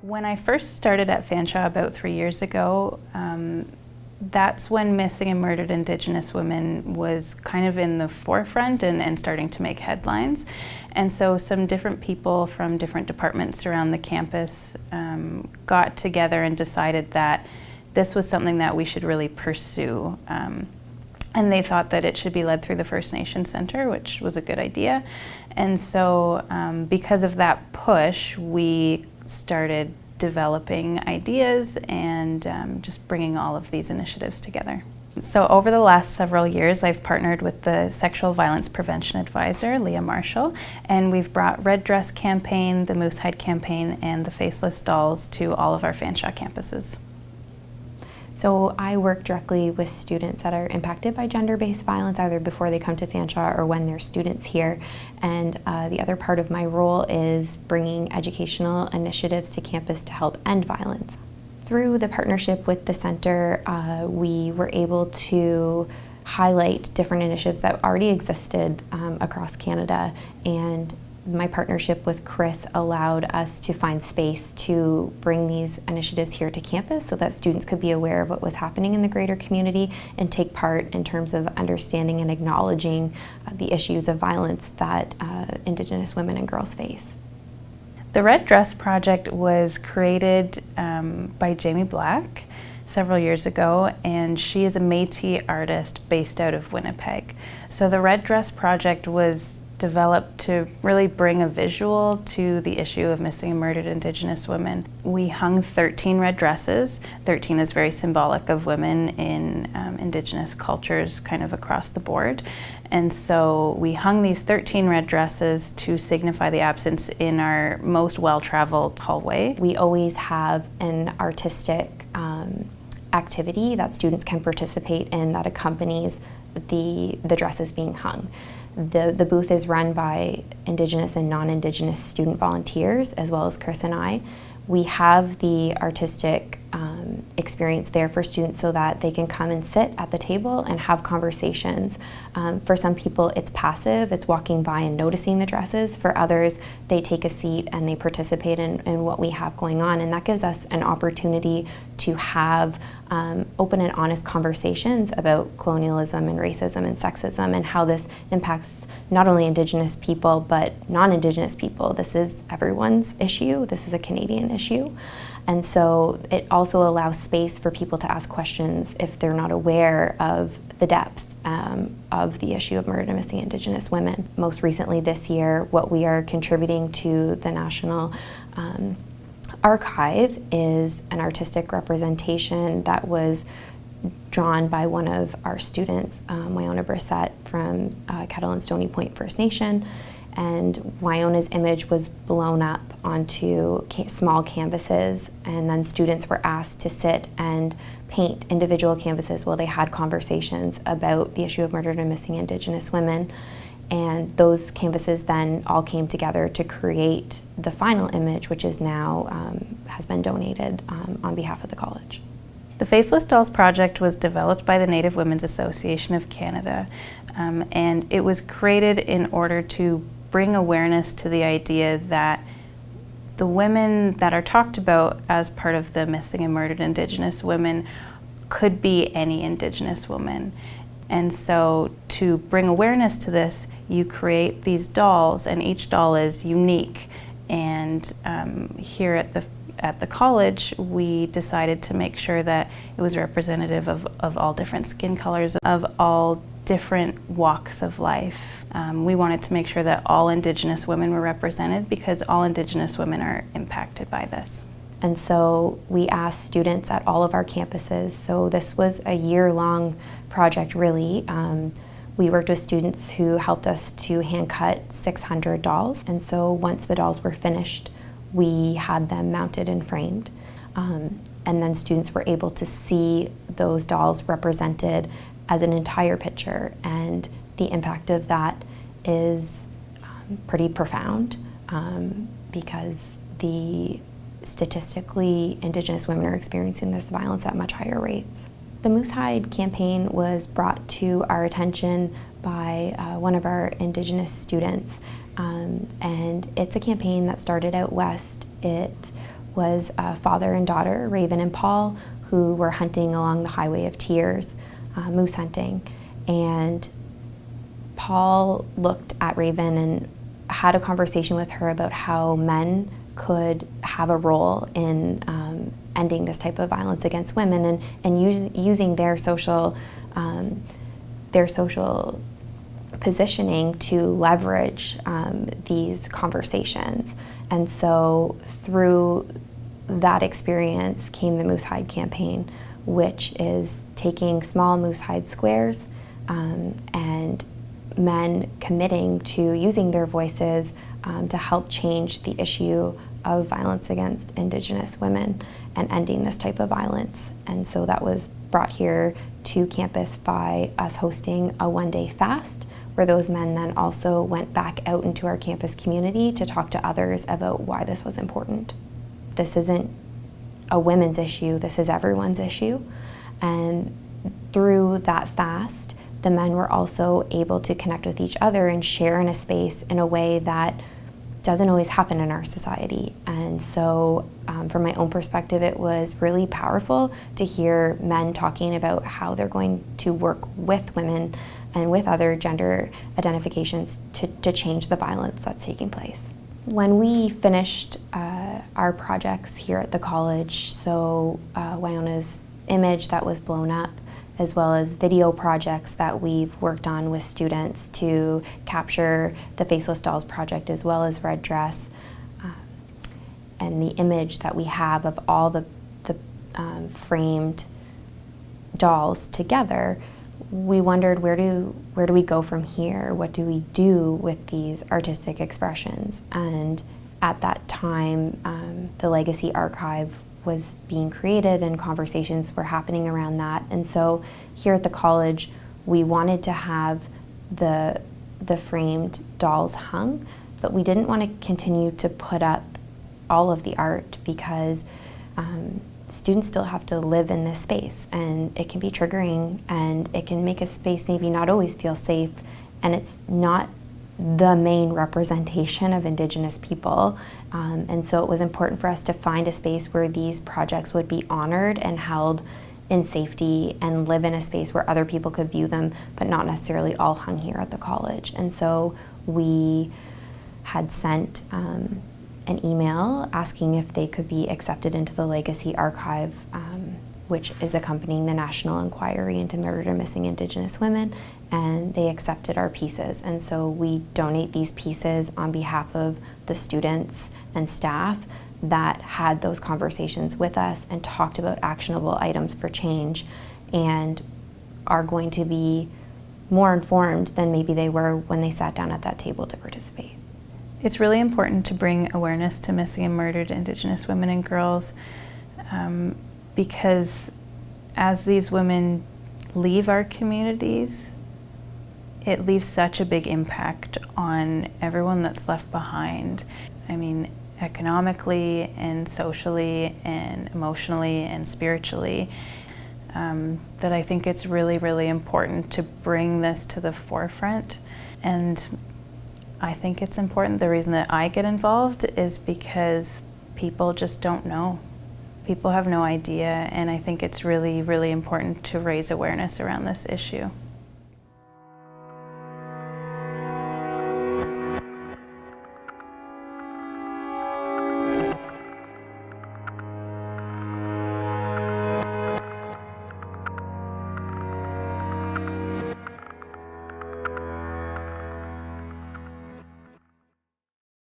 When I first started at Fanshawe about 3 years ago, that's when missing and murdered Indigenous women was kind of in the forefront and starting to make headlines. And so some different people from different departments around the campus got together and decided that this was something that we should really pursue. And they thought that it should be led through the First Nations Center, which was a good idea. And so because of that push, we started developing ideas and just bringing all of these initiatives together. So over the last several years, I've partnered with the Sexual Violence Prevention Advisor, Leah Marshall, and we've brought REDress campaign, the Moose Hide campaign, and the Faceless Dolls to all of our Fanshawe campuses. So I work directly with students that are impacted by gender-based violence, either before they come to Fanshawe or when they're students here. And the other part of my role is bringing educational initiatives to campus to help end violence. Through the partnership with the center, we were able to highlight different initiatives that already existed across Canada, and my partnership with Chris allowed us to find space to bring these initiatives here to campus so that students could be aware of what was happening in the greater community and take part in terms of understanding and acknowledging the issues of violence that Indigenous women and girls face. The REDress Project was created by Jamie Black several years ago, and she is a Métis artist based out of Winnipeg. So the REDress Project was developed to really bring a visual to the issue of missing and murdered Indigenous women. We hung 13 red dresses. 13 is very symbolic of women in Indigenous cultures kind of across the board. And so we hung these 13 red dresses to signify the absence in our most well-traveled hallway. We always have an artistic activity that students can participate in that accompanies the dresses being hung. The booth is run by Indigenous and non-Indigenous student volunteers, as well as Chris and I. We have the artistic experience there for students so that they can come and sit at the table and have conversations. For some people, it's passive, it's walking by and noticing the dresses. For others, they take a seat and they participate in what we have going on, and that gives us an opportunity to have open and honest conversations about colonialism and racism and sexism and how this impacts not only Indigenous people but non-Indigenous people. This is everyone's issue. This is a Canadian issue. And so it also allows space for people to ask questions if they're not aware of the depth of the issue of murdered and missing Indigenous women. Most recently this year, what we are contributing to the National Archive is an artistic representation that was drawn by one of our students, Wyona Brissett from Kettle and Stony Point First Nation. And Wyona's image was blown up onto small canvases, and then students were asked to sit and paint individual canvases while they had conversations about the issue of murdered and missing Indigenous women. And those canvases then all came together to create the final image, which is now has been donated on behalf of the college. The Faceless Dolls project was developed by the Native Women's Association of Canada, and it was created in order to bring awareness to the idea that the women that are talked about as part of the missing and murdered Indigenous women could be any Indigenous woman. And so to bring awareness to this, you create these dolls, and each doll is unique. And here at the college, we decided to make sure that it was representative of all different skin colors, of all different walks of life. We wanted to make sure that all Indigenous women were represented because all Indigenous women are impacted by this. And so we asked students at all of our campuses, so this was a year-long project really. We worked with students who helped us to hand cut 600 dolls, and so once the dolls were finished, we had them mounted and framed. And then students were able to see those dolls represented as an entire picture, and the impact of that is pretty profound because statistically Indigenous women are experiencing this violence at much higher rates. The Moose Hide campaign was brought to our attention by one of our Indigenous students, and it's a campaign that started out west. It was a father and daughter, Raven and Paul, who were hunting along the Highway of Tears, moose hunting. And Paul looked at Raven and had a conversation with her about how men could have a role in ending this type of violence against women, and using their social positioning to leverage these conversations. And so through that experience came the Moose Hide campaign, which is taking small moose hide squares and men committing to using their voices to help change the issue of violence against Indigenous women and ending this type of violence. And so that was brought here to campus by us hosting a one-day fast, where those men then also went back out into our campus community to talk to others about why this was important. This isn't a women's issue, this is everyone's issue. And through that fast, the men were also able to connect with each other and share in a space in a way that doesn't always happen in our society. And so from my own perspective, it was really powerful to hear men talking about how they're going to work with women and with other gender identifications to change the violence that's taking place. When we finished our projects here at the college, so Wyona's image that was blown up, as well as video projects that we've worked on with students to capture the Faceless Dolls project, as well as REDress, and the image that we have of all the framed dolls together, we wondered, where do we go from here? What do we do with these artistic expressions? And at that time, the Legacy Archive was being created and conversations were happening around that. And so here at the college, we wanted to have the framed dolls hung, but we didn't want to continue to put up all of the art because students still have to live in this space, and it can be triggering, and it can make a space maybe not always feel safe, and it's not the main representation of Indigenous people. And so it was important for us to find a space where these projects would be honored and held in safety and live in a space where other people could view them, but not necessarily all hung here at the college. And so we had sent an email asking if they could be accepted into the Legacy Archive, which is accompanying the National Inquiry into Murdered or Missing Indigenous Women, and they accepted our pieces. And so we donate these pieces on behalf of the students and staff that had those conversations with us and talked about actionable items for change, and are going to be more informed than maybe they were when they sat down at that table to participate. It's really important to bring awareness to missing and murdered Indigenous women and girls because as these women leave our communities, it leaves such a big impact on everyone that's left behind. I mean, economically and socially and emotionally and spiritually, that I think it's really, really important to bring this to the forefront. And I think it's important. The reason that I get involved is because people just don't know. People have no idea, and I think it's really, really important to raise awareness around this issue.